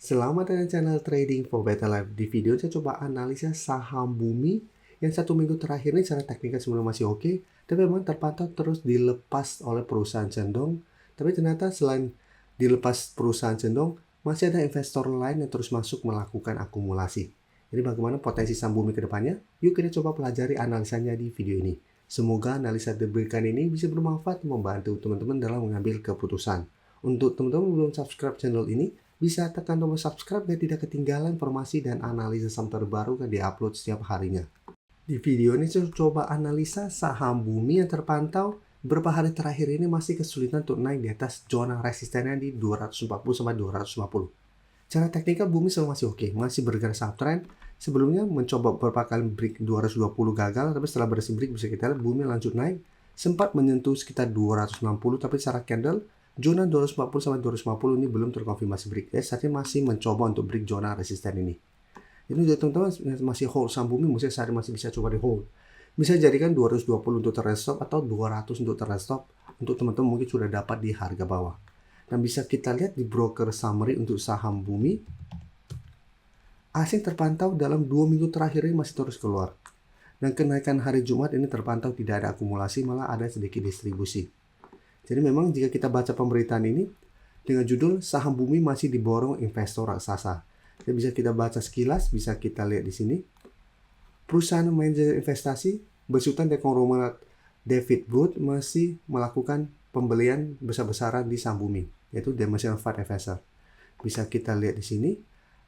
Selamat datang channel Trading for Better Life. Di video saya coba analisa saham Bumi yang 1 minggu terakhir ini secara teknikal sebenarnya masih oke, tapi memang terpantau terus dilepas oleh perusahaan cendong. Tapi ternyata selain dilepas perusahaan cendong, masih ada investor lain yang terus masuk melakukan akumulasi. Jadi bagaimana potensi saham Bumi ke depannya? Yuk kita coba pelajari analisanya di video ini. Semoga analisa diberikan ini bisa bermanfaat membantu teman-teman dalam mengambil keputusan. Untuk teman-teman belum subscribe channel ini, bisa tekan tombol subscribe biar tidak ketinggalan informasi dan analisa saham terbaru yang diupload setiap harinya. Di video ini saya coba analisa saham Bumi yang terpantau beberapa hari terakhir ini masih kesulitan untuk naik di atas zona resistennya di 240-250. Cara teknikal Bumi selalu masih oke, masih bergerak uptrend. Sebelumnya mencoba beberapa kali break 220 gagal, tapi setelah berhasil break bisa kita lihat Bumi lanjut naik, sempat menyentuh sekitar 260, tapi secara candle zona 240 sampai 250 ini belum terkonfirmasi break. Saat ini masih mencoba untuk break zona resisten ini. Ini juga teman-teman masih hold saham Bumi, mungkin saat ini masih bisa coba di hold. Bisa jadikan 220 untuk trend stop atau 200 untuk trend stop untuk teman-teman mungkin sudah dapat di harga bawah. Dan bisa kita lihat di broker summary untuk saham Bumi, asing terpantau dalam 2 minggu terakhir ini masih terus keluar. Dan kenaikan hari Jumat ini terpantau tidak ada akumulasi, malah ada sedikit distribusi. Jadi memang jika kita baca pemberitaan ini dengan judul saham Bumi masih diborong investor raksasa. Jadi bisa kita baca sekilas, bisa kita lihat di sini. Perusahaan manajer investasi besutan dari konglomerat David Wood masih melakukan pembelian besar-besaran di saham Bumi, yaitu Dimensional Fund Investor. Bisa kita lihat di sini.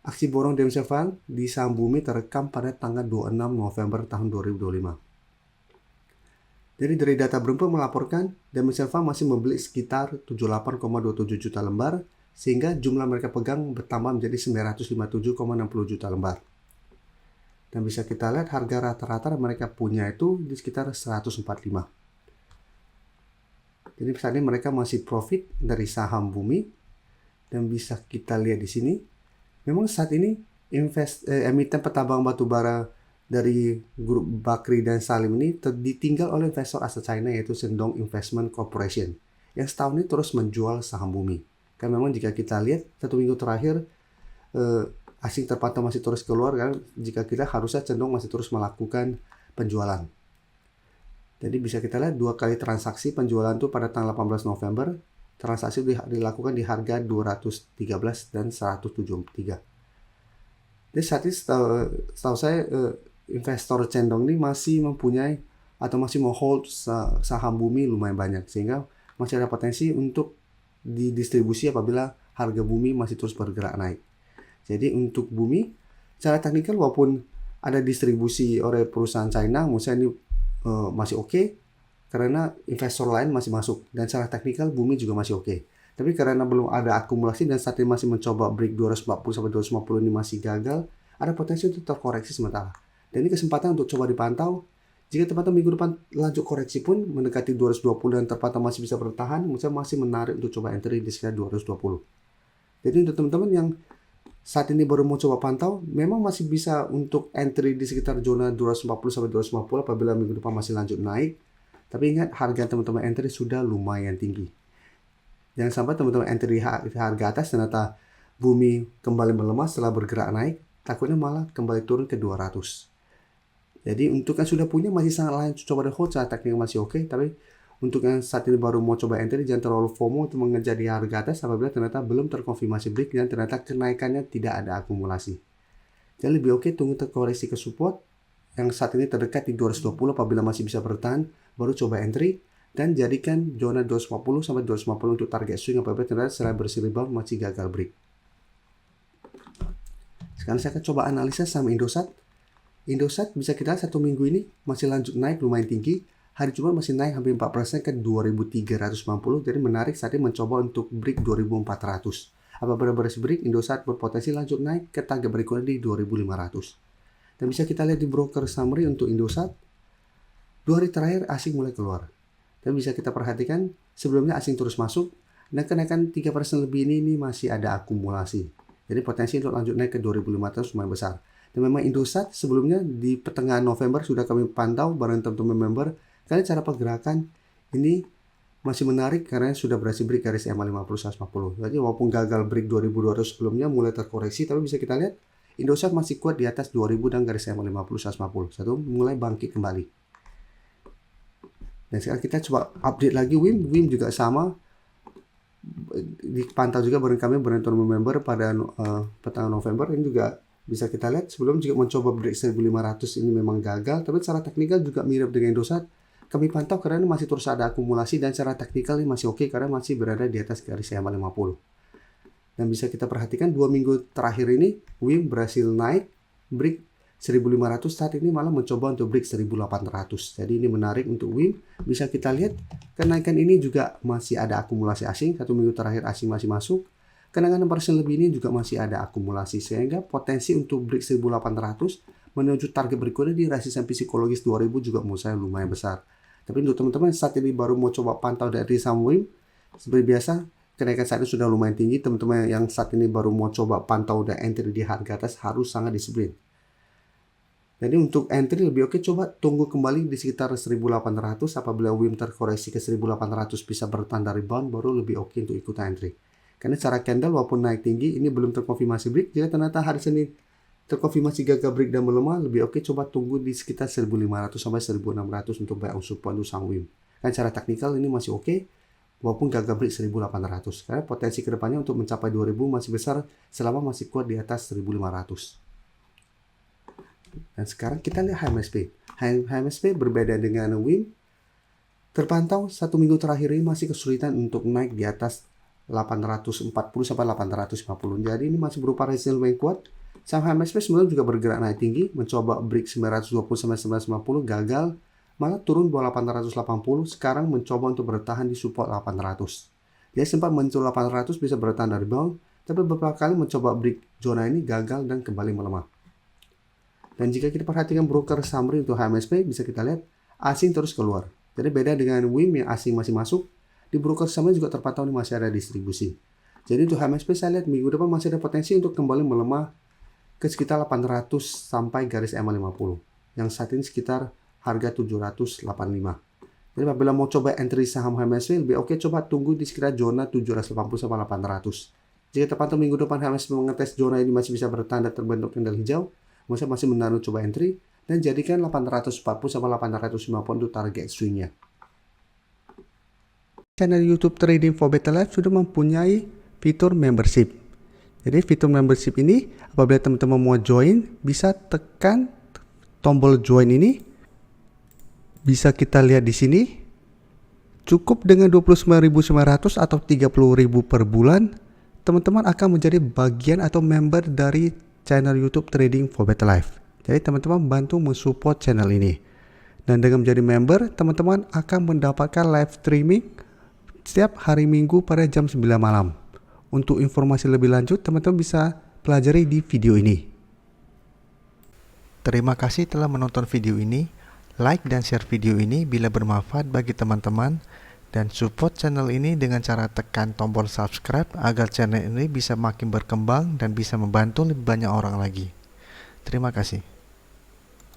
Aksi borong Dimensional Fund di saham Bumi terekam pada tanggal 26 November tahun 2025. Jadi dari data Bloomberg melaporkan Dimensional Fund masih membeli sekitar 78,27 juta lembar, sehingga jumlah mereka pegang bertambah menjadi 957,60 juta lembar. Dan bisa kita lihat harga rata-rata mereka punya itu di sekitar 145. Jadi saat ini mereka masih profit dari saham Bumi, dan bisa kita lihat di sini. Memang saat ini emiten petambang batubara dari grup Bakri dan Salim ini ditinggal oleh investor asal China yaitu Shandong Investment Corporation yang setahun ini terus menjual saham Bumi. Karena memang jika kita lihat 1 minggu terakhir asing terpantau masih terus keluar kan, jika kita harusnya Shandong masih terus melakukan penjualan. Jadi bisa kita lihat 2 kali transaksi penjualan itu pada tanggal 18 November. Transaksi dilakukan di harga 213 dan 173. Jadi saat ini setahu saya investor cendong ini masih mempunyai atau masih mau hold saham Bumi lumayan banyak, sehingga masih ada potensi untuk didistribusi apabila harga Bumi masih terus bergerak naik. Jadi untuk Bumi secara teknikal walaupun ada distribusi oleh perusahaan China, menurut saya ini masih oke. Karena investor lain masih masuk dan secara teknikal Bumi juga masih oke. Tapi karena belum ada akumulasi dan saat ini masih mencoba break 240 sampai 250 ini masih gagal, ada potensi untuk terkoreksi sementara. Dan ini kesempatan untuk coba dipantau. Jika terpantau minggu depan lanjut koreksi pun mendekati 220 dan terpantau masih bisa bertahan, menurut saya masih menarik untuk coba entry di sekitar 220. Jadi untuk teman-teman yang saat ini baru mau coba pantau, memang masih bisa untuk entry di sekitar zona 240 sampai 250 apabila minggu depan masih lanjut naik. Tapi ingat, harga teman-teman entry sudah lumayan tinggi. Jangan sampai teman-teman entry di harga atas ternyata Bumi kembali melemah setelah bergerak naik, takutnya malah kembali turun ke 200. Jadi untuk yang sudah punya masih sangat lain coba di hold, saat teknik masih oke. Tapi untuk yang saat ini baru mau coba entry, jangan terlalu FOMO untuk mengejar di harga atas apabila ternyata belum terkonfirmasi break dan ternyata kenaikannya tidak ada akumulasi. Jadi lebih oke tunggu terkoreksi ke support yang saat ini terdekat di 220. Apabila masih bisa bertahan, baru coba entry dan jadikan zona 250 sampai 250 untuk target swing apabila ternyata setelah bersih rebound masih gagal break. Sekarang saya akan coba analisa saham Indosat. Indosat bisa kita lihat 1 minggu ini masih lanjut naik lumayan tinggi. Hari Jumat masih naik hampir 4% ke 2.390. Jadi menarik saat ini mencoba untuk break 2.400. Apabila bersih break, Indosat berpotensi lanjut naik ke target berikutnya di 2.500. Dan bisa kita lihat di broker summary untuk Indosat, 2 hari terakhir asing mulai keluar. Dan bisa kita perhatikan sebelumnya asing terus masuk dan kenaikan 3% lebih ini masih ada akumulasi. Jadi potensi untuk lanjut naik ke 2.500 lumayan besar. Dan memang Indosat sebelumnya di pertengahan November sudah kami pantau bareng teman-teman member. Karena cara pergerakan ini masih menarik karena sudah berhasil break garis EMA 50-150. Jadi walaupun gagal break 2200 sebelumnya mulai terkoreksi, tapi bisa kita lihat Indosat masih kuat di atas 2000 dan garis EMA 50-150. Satu mulai bangkit kembali. Dan sekarang kita coba update lagi WIM. WIM juga sama. Dipantau juga bareng kami beruntung member pada pertengahan November. Ini juga bisa kita lihat sebelum juga mencoba break 1500 ini memang gagal, tapi secara teknikal juga mirip dengan Indosat. Kami pantau karena ini masih terus ada akumulasi dan secara teknikal ini masih oke karena masih berada di atas garis EMA 50. Dan bisa kita perhatikan 2 minggu terakhir ini WIM berhasil naik break 1500, saat ini malah mencoba untuk break 1800. Jadi ini menarik untuk WIM. Bisa kita lihat kenaikan ini juga masih ada akumulasi asing. 1 minggu terakhir asing masih masuk. Kenaikan 6% lebih ini juga masih ada akumulasi sehingga potensi untuk break 1800 menuju target berikutnya di resistensi psikologis 2000 juga menurut saya lumayan besar. Tapi untuk teman-teman saat ini baru mau coba pantau dari saham WIM, seperti biasa kenaikan saat ini sudah lumayan tinggi. Teman-teman yang saat ini baru mau coba pantau dan entry di harga atas harus sangat disiplin. Jadi untuk entry lebih oke coba tunggu kembali di sekitar 1800. Apabila WIM terkoreksi ke 1800 bisa bertanda rebound, baru lebih oke untuk ikutan entry. Karena secara candle walaupun naik tinggi ini belum terkonfirmasi break. Jika ternyata hari Senin terkonfirmasi gagal break dan melemah, lebih oke coba tunggu di sekitar 1500 sampai 1600 untuk buy on support untuk saham WIM. Kan secara teknikal ini masih oke walaupun gagal break 1800. Karena potensi kedepannya untuk mencapai 2000 masih besar selama masih kuat di atas 1500. Dan sekarang kita lihat HMSP. HMSP berbeda dengan WIM. Terpantau 1 minggu terakhir ini masih kesulitan untuk naik di atas 840 sampai 850. Jadi ini masih berupa resistance lumayan kuat. Saham HMSP sebenarnya juga bergerak naik tinggi, mencoba break 920 sampai 950 gagal, malah turun bawah 880. Sekarang mencoba untuk bertahan di support 800. Dia sempat muncul 800 bisa bertahan dari bawah, tapi beberapa kali mencoba break zona ini gagal dan kembali melemah. Dan jika kita perhatikan broker summary untuk HMSP, bisa kita lihat asing terus keluar. Jadi beda dengan WIM yang asing masih masuk, di broker summary juga terpantau ini masih ada distribusi. Jadi untuk HMSP saya lihat minggu depan masih ada potensi untuk kembali melemah ke sekitar 800 sampai garis EMA 50. Yang saat ini sekitar harga 785. Jadi apabila mau coba entry saham HMSP, lebih oke coba tunggu di sekitar zona 780 sampai 800. Jika terpantau minggu depan HMSP mengetes zona ini masih bisa bertanda terbentuk candle hijau, saya masih menaruh coba entry dan jadikan 840 sampai 850 untuk target swingnya. Channel YouTube Trading for Better Life sudah mempunyai fitur membership. Jadi fitur membership ini apabila teman-teman mau join bisa tekan tombol join ini. Bisa kita lihat di sini. Cukup dengan 29.900 atau 30.000 per bulan, teman-teman akan menjadi bagian atau member dari channel YouTube Trading for Better Life. Jadi teman-teman bantu mensupport channel ini. Dan dengan menjadi member, teman-teman akan mendapatkan live streaming setiap hari Minggu pada jam 9 malam. Untuk informasi lebih lanjut, teman-teman bisa pelajari di video ini. Terima kasih telah menonton video ini. Like dan share video ini bila bermanfaat bagi teman-teman. Dan support channel ini dengan cara tekan tombol subscribe agar channel ini bisa makin berkembang dan bisa membantu lebih banyak orang lagi. Terima kasih.